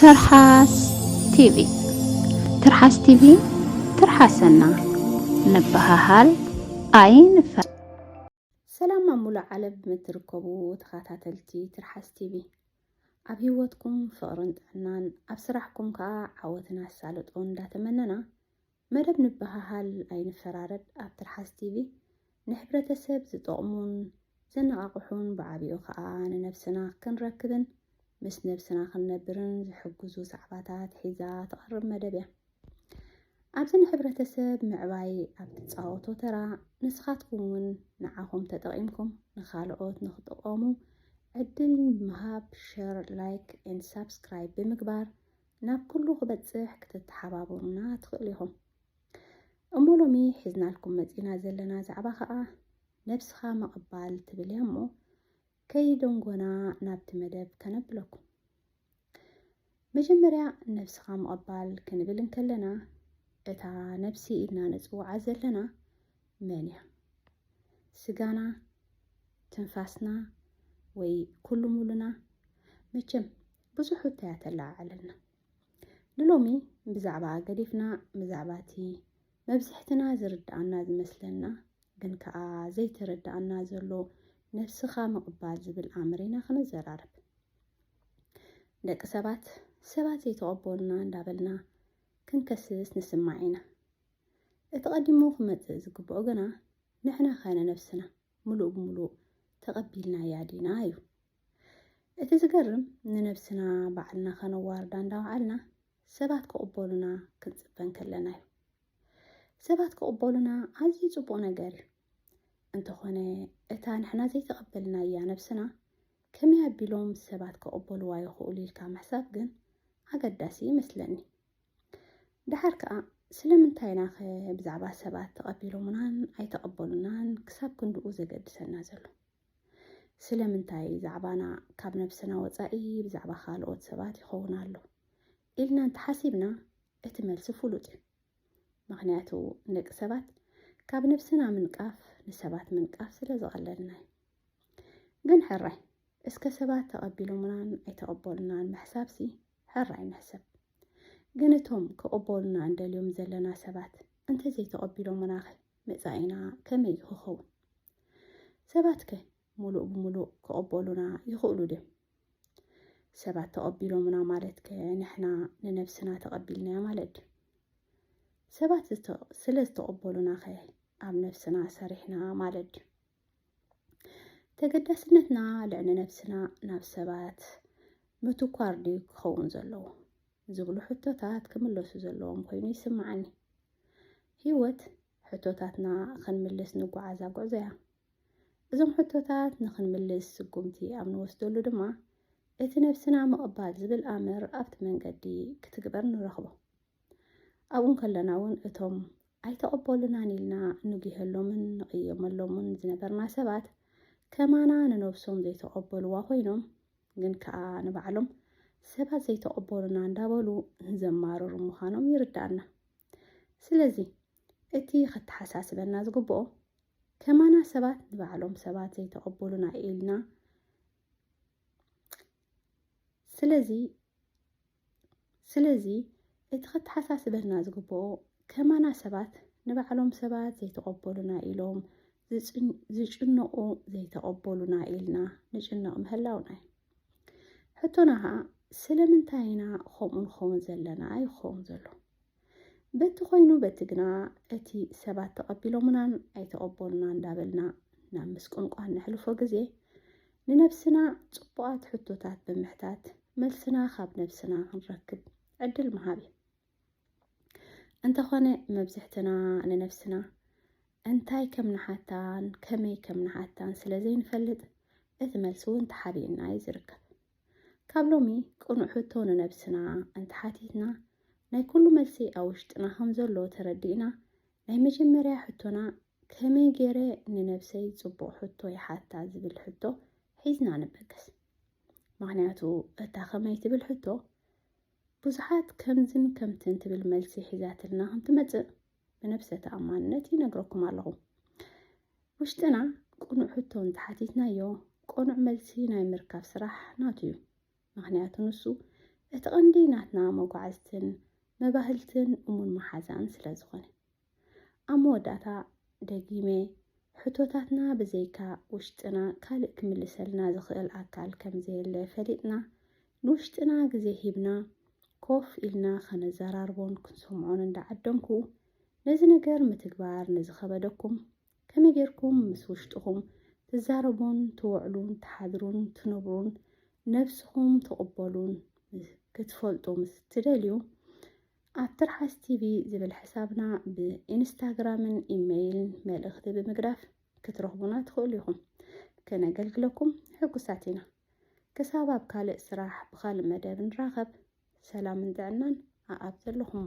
ترحاس تيفي ترحاس تيفي ترحاسنا نبهاهال عين سلام مولى على بمتركبو تخاتاتلتي ترحاس تيفي ኣብ ህይወትኩም ፍቕርን ጥዕናን ኣብ ስራሕኩም ከዓ ዓወትና ሳልጦን እንዳተመነና መደብ ንበሃሃል ኣይንፈራረድ ኣብ ትርሓስ ቲቪ ንሕብረተሰብ ዝጠቕሙን ዘነቓቕሑን ብዓቢኡ ከዓ ንነብስና ክንረክብን ምስ ነብስና ክንነብርን ዝሕግዙ ዛዕባታት ሒዛ ተቐርብ መደብ እያ። ኣብዚ ንሕብረተሰብ ምዕባይ ኣብ ትፃወቶ ተራ ንስኻትኩም እውን ንዓኹም ተጠቒምኩም ንኻልኦት ንኽጥቀሙ ዕድል ምሃብ ሸር ላይክ ኤንድ ሳብስክራይብ ብምግባር ናብ ኩሉ ክበፅሕ ክትተሓባበሩና ትኽእሉ ኢኹም። እሞ ሎሚ ሒዝናልኩም መፂና ዘለና ዛዕባ ከዓ ነብስኻ መቕባል ትብል እያ እሞ ከይደንጎና ናብቲ መደብ ከነብለኩም። መጀመርያ ነብስኻ መቕባል ክንብል እንከለና እታ ነብሲ ኢልና ነፅውዓ ዘለና መን እያ? ስጋና፣ ትንፋስና ወይ ኩሉ ሙሉና? መቸም ብዙሕ ሕቶያ ተላዓለና። ንሎሚ ብዛዕባ ገዲፍና ብዛዕባቲ መብዝሕትና ዝርዳእና ዝመስለና ግን ከዓ ዘይተረዳእና ዘሎ ነብስኻ ምቕባል ዝብል ኣምሪና ክንዘራረብ። ደቂ ሰባት ዘይተቐበሉና እንዳበልና ክንከስስ ንስማዕ ኢና። እቲ ቀዲሙ ክመፅእ ዝግብኦ ግና ንሕና ኸነ ነብስና ሙሉእ ብሙሉእ ተቐቢልና ያዲና እዩ። እቲ ዝገርም ንነብስና ባዕልና ከነዋርዳ እንዳውዓልና ሰባት ክቕበሉና ክንፅበን ከለና እዩ። ሰባት ክቕበሉና ኣዝዩ ፅቡቕ ነገር እዩ። እንተኾነ እታ ንሕና ዘይተቐበልና እያ ነብስና ከመይ ኣቢሎም ሰባት ክቕበልዋ ይኽእሉ ኢልካ ምሕሳብ ግን ኣገዳሲ ይመስለኒ። ድሓር ከዓ ስለምንታይና ኸ ብዛዕባ ሰባት ተቐቢሎምናን ኣይተቐበሉናን ክሳብ ክንድኡ ዘገድሰና ዘሎ? ስለምንታይ ዛዕባና ካብ ነብስና ወፃኢ ብዛዕባ ካልኦት ሰባት ይኸውን ኣሎ ኢልና እንተሓሲብና እቲ መልሲ ፍሉጥ እዩ። ምክንያቱ ደቂ ሰባት ካብ ነብስና ምንቃፍ ንሰባት ምንቃፍ ስለ ዝቐለልና እዩ። ግን ሕራይ እስከ ሰባት ተቐቢሎምናን ኣይተቐበሉናን ምሕሳብሲ ሕራይ ንሕሰብ። ግን እቶም ክቕበሉና እንደልዮም ዘለና ሰባት እንተዘይተቐቢሎምና ኸ መፃኢና ከመይ ክኸውን? ሰባት ከ ሙሉእ ብሙሉእ ክቕበሉና ይኽእሉ ድዮም? ሰባት ተቐቢሎምና ማለት ከ ንሕና ንነብስና ተቐቢልናያ ማለት ድዩ? ሰባት ስለ ዝተቐበሉና ኸ ኣብ ነብስና ሰሪሕና ማለት ድዩ? ተገዳስነትና ልዕሊ ነብስና ናብ ሰባት ምትኳር ድዩ ክኸውን ዘለዎ ዝብሉ ሕቶታት ክምለሱ ዘለዎም ኮይኑ ይስማዓኒ። ህይወት ሕቶታትና ክንምልስ ንጓዓዛ ጉዕዞ እያ። እዞም ሕቶታት ንክንምልስ ስጉምቲ ኣብ ንወስደሉ ድማ እቲ ነብስና ምቕባል ዝብል ኣምር ኣብቲ መንገዲ ክትግበር ንረኽቦ። ኣብኡ ከለና እውን እቶም ኣይተቐበሉናን ኢልና ንጉህሎምን ንቕየመሎምን ዝነበርና ሰባት ከማና ንነብሶም ዘይተቐበልዋ ኮይኖም ግን ከዓ ንባዕሎም ሰባት ዘይተቐበሉና እንዳበሉ ዘማርሩ ምዃኖም ይርዳእና። ስለዚ እቲ ክትሓሳስበና ዝግብኦ ከማና ሰባት ንባዕሎም ሰባት ዘይተቐበሉና ኢልና ስለዚ እቲ ክትሓሳስበና ዝግብኦ ከማና ሰባት ንባዕሎም ሰባት ዘይተቐበሉና ኢሎም ዝጭነቑ ዘይተቐበሉና ኢልና ንጭነቕ ምህላውና እዩ። ሕቶና ከዓ ስለምንታይ ኢና ከምኡ ንኸውን ዘለና ኣይኸውን ዘሎ? በቲ ኮይኑ በቲ ግና እቲ ሰባት ተቐቢሎምናን ኣይተቐበሉና እንዳበልና ናብ ምስቁንቋን ነሕልፎ ግዜ ንነብስና ፅቡቓት ሕቶታት ብምሕታት መልስና ካብ ነብስና ክንረክብ ዕድል መሃብ እዩ። እንተኾነ መብዝሕትና ንነብስና እንታይ ከም ንሓታን ከመይ ከም ንሓታን ስለ ዘይንፈልጥ እቲ መልሲ እውን ተሓቢእና እዩ ዝርከብ። ካብ ሎሚ ቅኑዕ ሕቶ ንነብስና እንተሓቲትና ናይ ኩሉ መልሲ ኣብ ውሽጥና ከም ዘሎ ተረዲእና ናይ መጀመርያ ሕቶና ከመይ ገይረ ንነብሰይ ፅቡቕ ሕቶ ይሓታ ዝብል ሕቶ ሒዝና ንበገስ። ምክንያቱ እታ ከመይ ትብል ሕቶ ብዙሓት ከምዝን ከምትን ትብል መልሲ ሒዛትልና ከምትመፅእ ብነብሰ ተኣማንነት ይነግረኩም ኣለኹ። ውሽጥና ቅኑዕ ሕቶ እንተሓቲትናዮ ቅኑዕ መልሲ ናይ ምርካብ ስራሕ ናቱ እዩ። ምክንያቱ ንሱ እቲ ቀንዲ ናትና መጓዓዝትን መባህልትን እሙን መሓዛን ስለ ዝኾነ ኣብ መወዳእታ ደጊሜ ሕቶታትና ብዘይካ ውሽጥና ካልእ ክምልሰልና ዝኽእል ኣካል ከም ዘየለ ፈሊጥና ንውሽጥና ግዜ ሂብና ኮፍ ኢልና ከነዘራርቦን ክንሰምዖን እንዳዓደምኩ ነዚ ነገር ምትግባር ንዝኸበደኩም ከመይ ጌርኩም ምስ ውሽጥኹም ትዛረቡን ትውዕሉን ትሓድሩን ትነብሩን ነፍስኹም ትቕበሉን ክትፈልጡ ምስ ትደልዩ ኣብ ትርሓስ ቲቪ ዝብል ሕሳብና ብኢንስታግራምን ኢሜይልን መልእኽቲ ብምግዳፍ ክትረኽቡና ትኽእሉ ኢኹም። ከነገልግለኩም ሕጉሳት ኢና። ክሳብ ኣብ ካልእ ስራሕ ብኻልእ መደብ ንራኸብ። ሰላምን ጥዕናን ኣብ ዘለኹም።